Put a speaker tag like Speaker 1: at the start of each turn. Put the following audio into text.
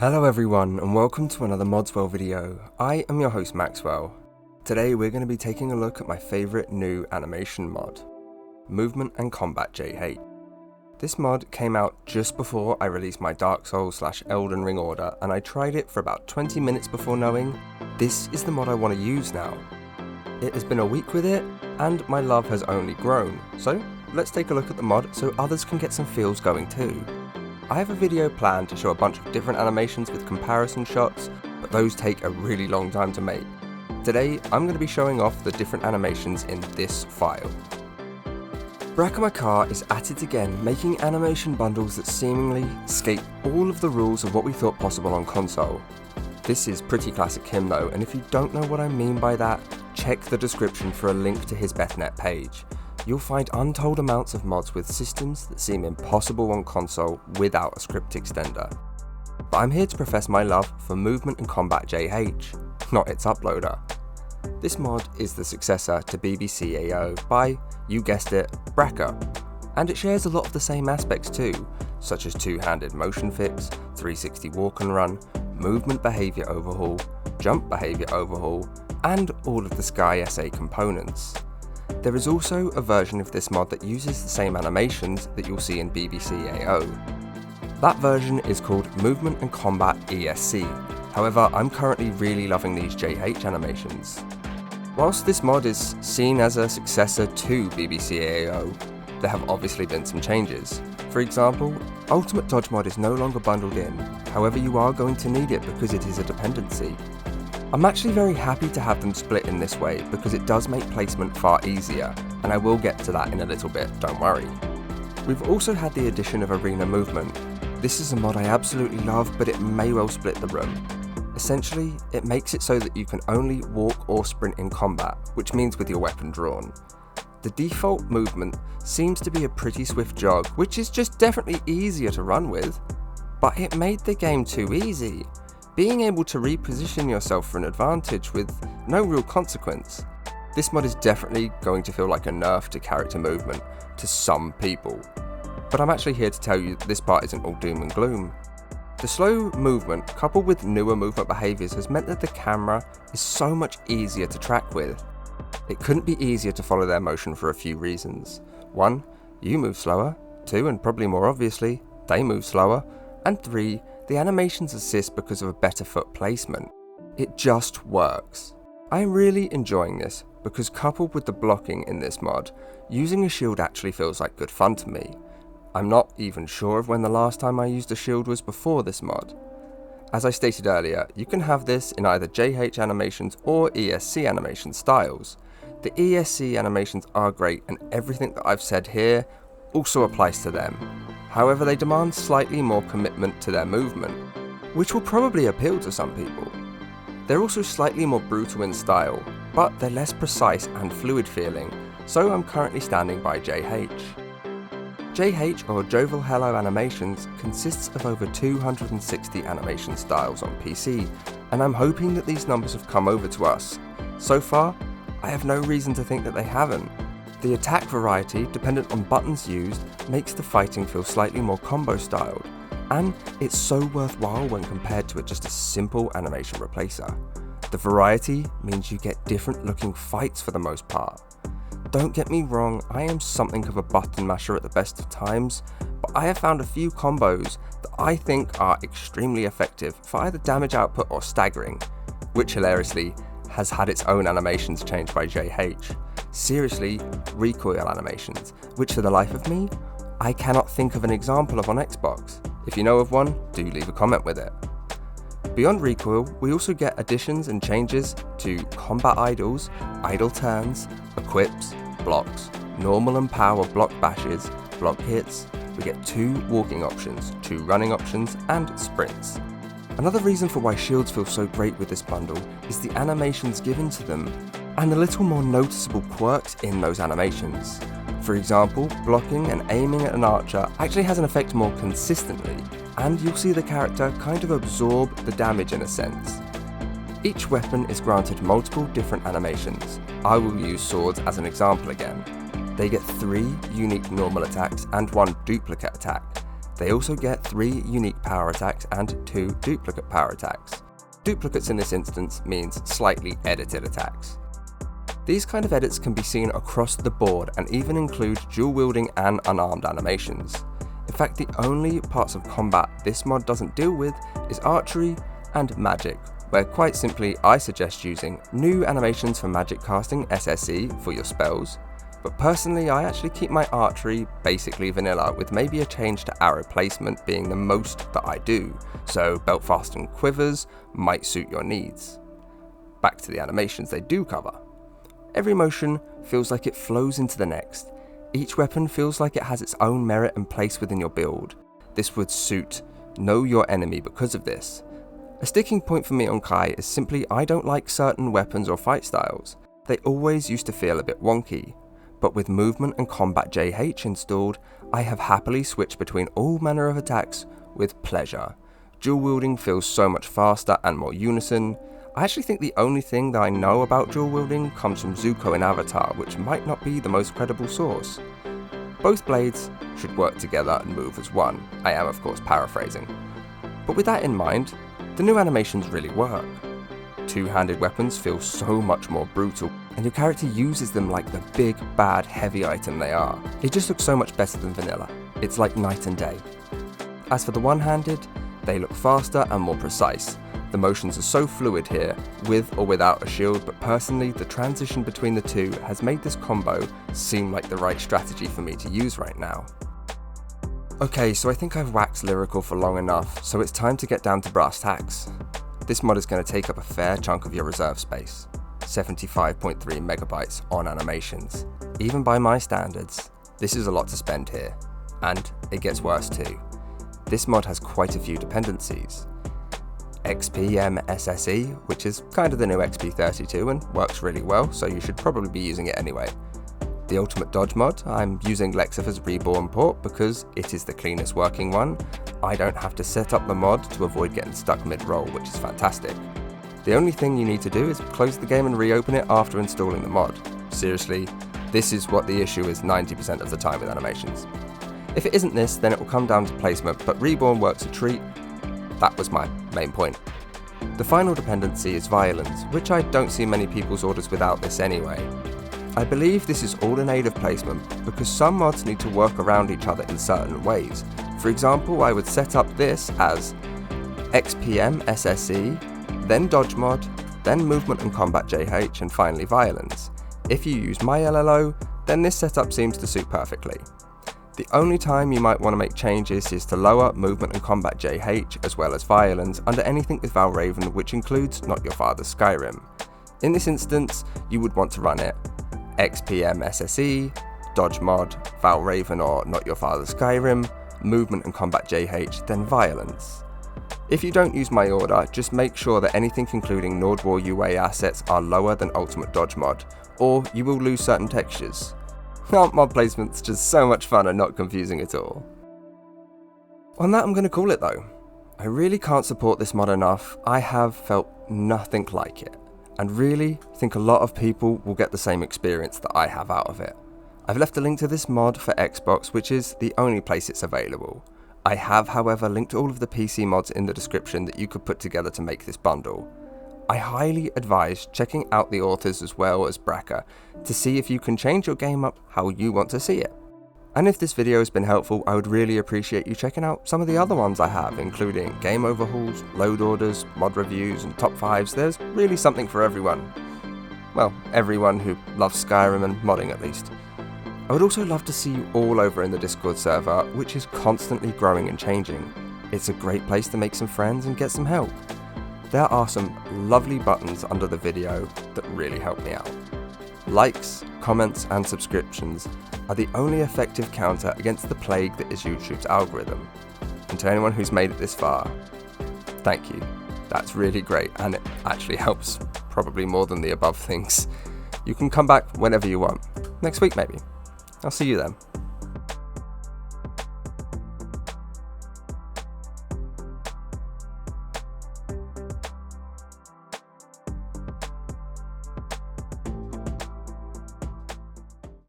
Speaker 1: Hello everyone and welcome to another Modswell video. I am your host Maxwell. Today we're going to be taking a look at my favourite new animation mod, Movement and Combat JH. This mod came out just before I released my Dark Souls / Elden Ring order, and I tried it for about 20 minutes before knowing this is the mod I want to use now. It has been a week with it and my love has only grown, so let's take a look at the mod so others can get some feels going too. I have a video planned to show a bunch of different animations with comparison shots, but those take a really long time to make. Today, I'm going to be showing off the different animations in this file. Brakamakar is at it again, making animation bundles that seemingly escape all of the rules of what we thought possible on console. This is pretty classic him though, and if you don't know what I mean by that, check the description for a link to his Bethnet page. You'll find untold amounts of mods with systems that seem impossible on console without a script extender. But I'm here to profess my love for Movement and Combat JH, not its uploader. This mod is the successor to BBC AO by, you guessed it, Braka, and it shares a lot of the same aspects too, such as two-handed motion fix, 360 walk and run, movement behaviour overhaul, jump behaviour overhaul, and all of the SkySA components. There is also a version of this mod that uses the same animations that you'll see in BBC AO. That version is called Movement and Combat ESC, however I'm currently really loving these JH animations. Whilst this mod is seen as a successor to BBC AO, there have obviously been some changes. For example, Ultimate Dodge mod is no longer bundled in, however you are going to need it because it is a dependency. I'm actually very happy to have them split in this way because it does make placement far easier, and I will get to that in a little bit, don't worry. We've also had the addition of Arena Movement. This is a mod I absolutely love, but it may well split the room. Essentially, it makes it so that you can only walk or sprint in combat, which means with your weapon drawn. The default movement seems to be a pretty swift jog, which is just definitely easier to run with, but it made the game too easy. Being able to reposition yourself for an advantage with no real consequence. This mod is definitely going to feel like a nerf to character movement to some people, but I'm actually here to tell you that this part isn't all doom and gloom. The slow movement coupled with newer movement behaviours has meant that the camera is so much easier to track with. It couldn't be easier to follow their motion for a few reasons. 1, you move slower. 2, and probably more obviously, they move slower. And 3, the animations assist because of a better foot placement. It just works. I am really enjoying this because coupled with the blocking in this mod, using a shield actually feels like good fun to me. I'm not even sure of when the last time I used a shield was before this mod. As I stated earlier, you can have this in either JH animations or ESC animation styles. The ESC animations are great and everything that I've said here also applies to them. However, they demand slightly more commitment to their movement, which will probably appeal to some people. They're also slightly more brutal in style, but they're less precise and fluid feeling, so I'm currently standing by JH. JH, or Jovial Hello Animations, consists of over 260 animation styles on PC, and I'm hoping that these numbers have come over to us. So far, I have no reason to think that they haven't. The attack variety, dependent on buttons used, makes the fighting feel slightly more combo styled, and it's so worthwhile when compared to just a simple animation replacer. The variety means you get different looking fights for the most part. Don't get me wrong, I am something of a button masher at the best of times, but I have found a few combos that I think are extremely effective for either damage output or staggering, which hilariously has had its own animations changed by JH. Seriously, recoil animations, which for the life of me, I cannot think of an example of on Xbox. If you know of one, do leave a comment with it. Beyond recoil, we also get additions and changes to combat idols, idle turns, equips, blocks, normal and power block bashes, block hits. We get 2 walking options, 2 running options, and sprints. Another reason for why shields feel so great with this bundle is the animations given to them, and the little more noticeable quirks in those animations. For example, blocking and aiming at an archer actually has an effect more consistently, and you'll see the character kind of absorb the damage in a sense. Each weapon is granted multiple different animations. I will use swords as an example again. They get 3 unique normal attacks and 1 duplicate attack. They also get 3 unique power attacks and 2 duplicate power attacks. Duplicates in this instance means slightly edited attacks. These kind of edits can be seen across the board and even include dual wielding and unarmed animations. In fact, the only parts of combat this mod doesn't deal with is archery and magic, where quite simply I suggest using new animations for magic casting SSE for your spells, but personally I actually keep my archery basically vanilla, with maybe a change to arrow placement being the most that I do, so belt fasten quivers might suit your needs. Back to the animations they do cover. Every motion feels like it flows into the next. Each weapon feels like it has its own merit and place within your build. This would suit Know Your Enemy because of this. A sticking point for me on Kai is simply I don't like certain weapons or fight styles. They always used to feel a bit wonky, but with movement and combat JH installed, I have happily switched between all manner of attacks with pleasure. Dual wielding feels so much faster and more unison. I actually think the only thing that I know about dual wielding comes from Zuko in Avatar, which might not be the most credible source. Both blades should work together and move as one. I am of course paraphrasing. But with that in mind, the new animations really work. Two-handed weapons feel so much more brutal, and your character uses them like the big, bad, heavy item they are. It just looks so much better than vanilla. It's like night and day. As for the one-handed, they look faster and more precise. The motions are so fluid here, with or without a shield, but personally the transition between the two has made this combo seem like the right strategy for me to use right now. Okay, so I think I've waxed lyrical for long enough, so it's time to get down to brass tacks. This mod is going to take up a fair chunk of your reserve space, 75.3 megabytes on animations. Even by my standards, this is a lot to spend here, and it gets worse too. This mod has quite a few dependencies. XPM SSE, which is kind of the new XP32 and works really well, so you should probably be using it anyway. The Ultimate Dodge mod, I'm using Lexifer's Reborn port because it is the cleanest working one. I don't have to set up the mod to avoid getting stuck mid-roll, which is fantastic. The only thing you need to do is close the game and reopen it after installing the mod. Seriously, this is what the issue is 90% of the time with animations. If it isn't this, then it will come down to placement, but Reborn works a treat. That was my main point. The final dependency is Violens, which I don't see many people's orders without this anyway. I believe this is all in aid of placement because some mods need to work around each other in certain ways. For example, I would set up this as XPM SSE, then Dodge mod, then Movement and Combat JH, and finally Violens. If you use my LLO, then this setup seems to suit perfectly. The only time you might want to make changes is to lower Movement and Combat JH as well as Violens under anything with Valraven, which includes Not Your Father's Skyrim. In this instance, you would want to run it XPM SSE, Dodge mod, Valraven or Not Your Father's Skyrim, Movement and Combat JH, then Violens. If you don't use my order, just make sure that anything including Nord War UA assets are lower than Ultimate Dodge mod, or you will lose certain textures. Mod placement's just so much fun and not confusing at all. On that I'm going to call it though. I really can't support this mod enough. I have felt nothing like it, and really think a lot of people will get the same experience that I have out of it. I've left a link to this mod for Xbox, which is the only place it's available. I have, however, linked all of the PC mods in the description that you could put together to make this bundle. I highly advise checking out the authors as well as Bracker to see if you can change your game up how you want to see it. And if this video has been helpful, I would really appreciate you checking out some of the other ones I have, including game overhauls, load orders, mod reviews and top 5s. There's really something for everyone. Well, everyone who loves Skyrim and modding at least. I would also love to see you all over in the Discord server, which is constantly growing and changing. It's a great place to make some friends and get some help. There are some lovely buttons under the video that really help me out. Likes, comments and subscriptions are the only effective counter against the plague that is YouTube's algorithm. And to anyone who's made it this far, thank you. That's really great, and it actually helps probably more than the above things. You can come back whenever you want. Next week maybe. I'll see you then.